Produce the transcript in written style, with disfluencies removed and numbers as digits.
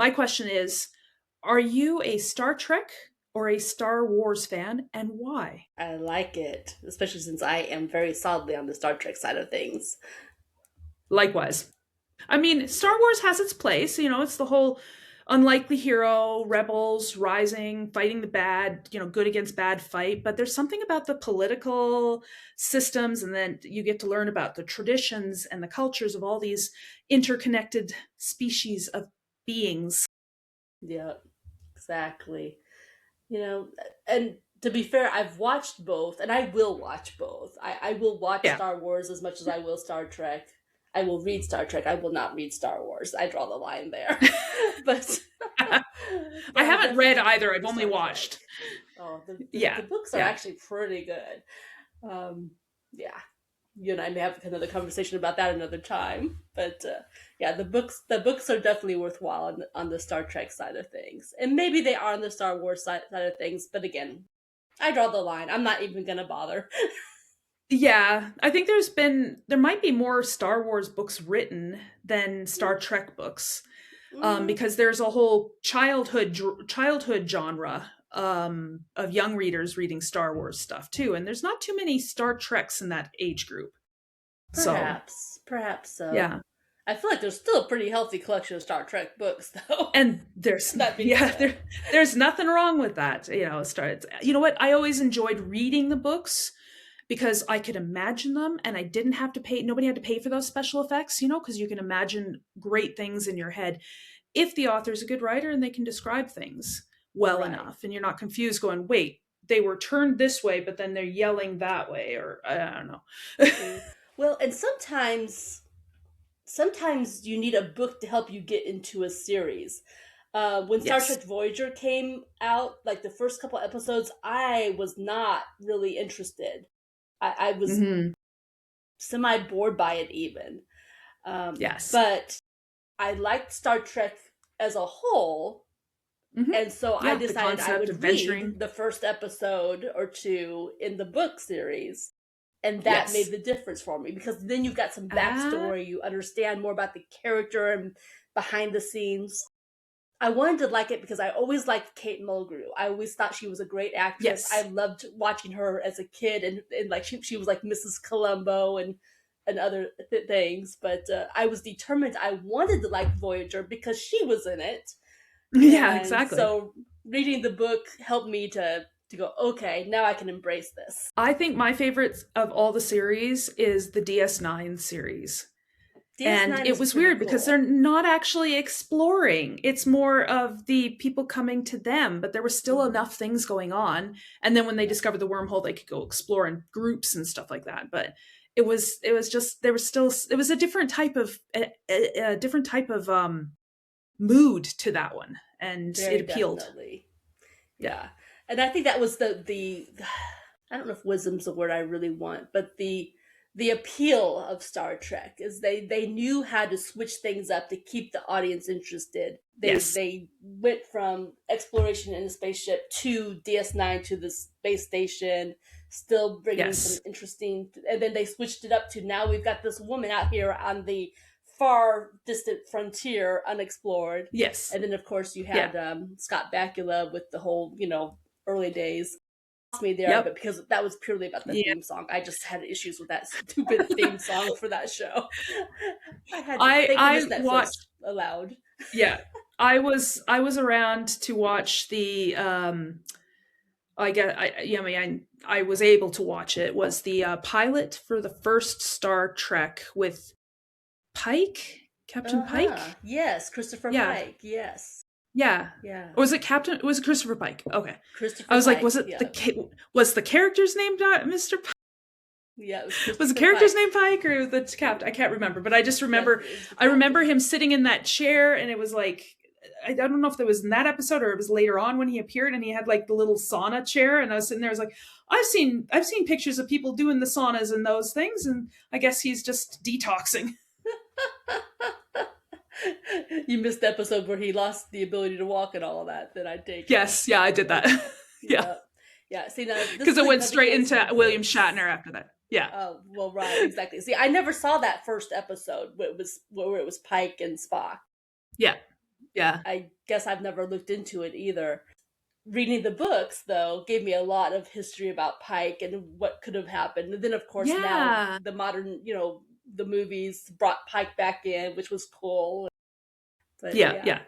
my question is, are you a Star Trek or a Star Wars fan, and why? I like it, especially since I am very solidly on the Star Trek side of things. Likewise. I mean, Star Wars has its place. It's the whole unlikely hero, rebels rising, fighting the bad, good against bad fight. But there's something about the political systems, and then you get to learn about the traditions and the cultures of all these interconnected species of beings. Yeah, exactly. You know, and to be fair, I've watched both, and I will watch both. I will watch Yeah. Star Wars as much as I will Star Trek. I will read Star Trek. I will not read Star Wars. I draw the line there. but I but I haven't read definitely either. enjoy I've the only Star Trek. watched. Oh, the Yeah. books are Yeah. actually pretty good. Um, yeah, you and I may have another conversation about that another time. But yeah, the books are definitely worthwhile on the Star Trek side of things, and maybe they are on the Star Wars side of things. But again, I draw the line. I'm not even gonna bother. Yeah, I think there might be more Star Wars books written than Star Trek books, Mm, because there's a whole childhood genre of young readers reading Star Wars stuff too, and there's not too many Star Treks in that age group. So perhaps so. yeah, I feel like there's still a pretty healthy collection of Star Trek books, though. and there's That being yeah said, there's nothing wrong with that. You know what? I always enjoyed reading the books because I could imagine them and I didn't have to pay, nobody had to pay for those special effects, because you can imagine great things in your head if the author's a good writer and they can describe things well right. enough and you're not confused going, wait, they were turned this way, but then they're yelling that way, or I don't know. Mm. Well, and sometimes you need a book to help you get into a series. When Star Yes. Trek Voyager came out, like the first couple episodes, I was not really interested. I was Hmm. semi bored by it, even. Yes. But I liked Star Trek as a whole, Hmm. and so I Yeah, the decided I concept of would read venturing. the first episode or two in the book series, and that made Yes. the difference for me because then you've got some Ah. backstory, you understand more about the character and behind the scenes. I wanted to like it because I always liked Kate Mulgrew. I always thought she was a great actress. I Yes. loved watching her as a kid, and like she was like Mrs. Columbo and other things. But I was determined I wanted to like Voyager because she was in it, Yeah, and exactly. so reading the book helped me to go, okay, now I can embrace this. I think my favorite of all the series is the DS9 series. And DS9 it is was pretty weird because they're cool. not actually exploring. It's more of the people coming to them, but there was still Hmm. enough things going on. And then when they Yeah. discovered the wormhole, they could go explore in groups and stuff like that. But it was just there was still it was a different type of a different type of mood to that one, and it Very appealed. definitely. Yeah. Yeah. And I think that was the I don't know if wisdom's the word I really want, but the appeal of Star Trek is they knew how to switch things up to keep the audience interested. They Yes. they went from exploration in a spaceship to DS9 to the space station, still bringing some Yes. interesting, and then they switched it up to now we've got this woman out here on the far distant frontier unexplored. Yes. And then of course you Yeah. had Scott Bakula with the whole early days. Lost me there, but Yep. because that was purely about the Yeah. theme song. I just had issues with that stupid theme song for that show. I had to I thank I goodness Netflix watched. allowed. Yeah. I was around to watch the I get I yeah, I mean I was able to watch it, was the pilot for the first Star Trek with Pike, Captain Uh-huh. Pike. Yes, Christopher Yeah, Pike. Yes. yeah. Yeah. Or was it Captain? Was it Christopher Pike? Okay, I Christopher was like, was Pike. it Yeah. was the character's name Mr. Pike? Yeah, it was Was the Christopher character's Pike. name Pike or the captain? I can't remember, but I just Yes, remember it was the I remember captain. him sitting in that chair, and it was like I don't know if that was in that episode or it was later on when he appeared, and he had like the little sauna chair, and I was sitting there, I was like, I've seen pictures of people doing the saunas and those things, and I guess he's just detoxing. You missed the episode where he lost the ability to walk and all of that. Then I take it. Yes, yeah, I did that. Okay. Yeah, Yeah. Yeah. See, now this because is it went another straight into William coincidence. Shatner after that. Yeah, Oh, well, right, exactly. See, I never saw that first episode where it was Pike and Spock. yeah, Yeah. I guess I've never looked into it either. Reading the books, though, gave me a lot of history about Pike and what could have happened. And then, of course, now Yeah. the modern, the movies brought Pike back in, which was cool. But Yeah. yeah, Yeah.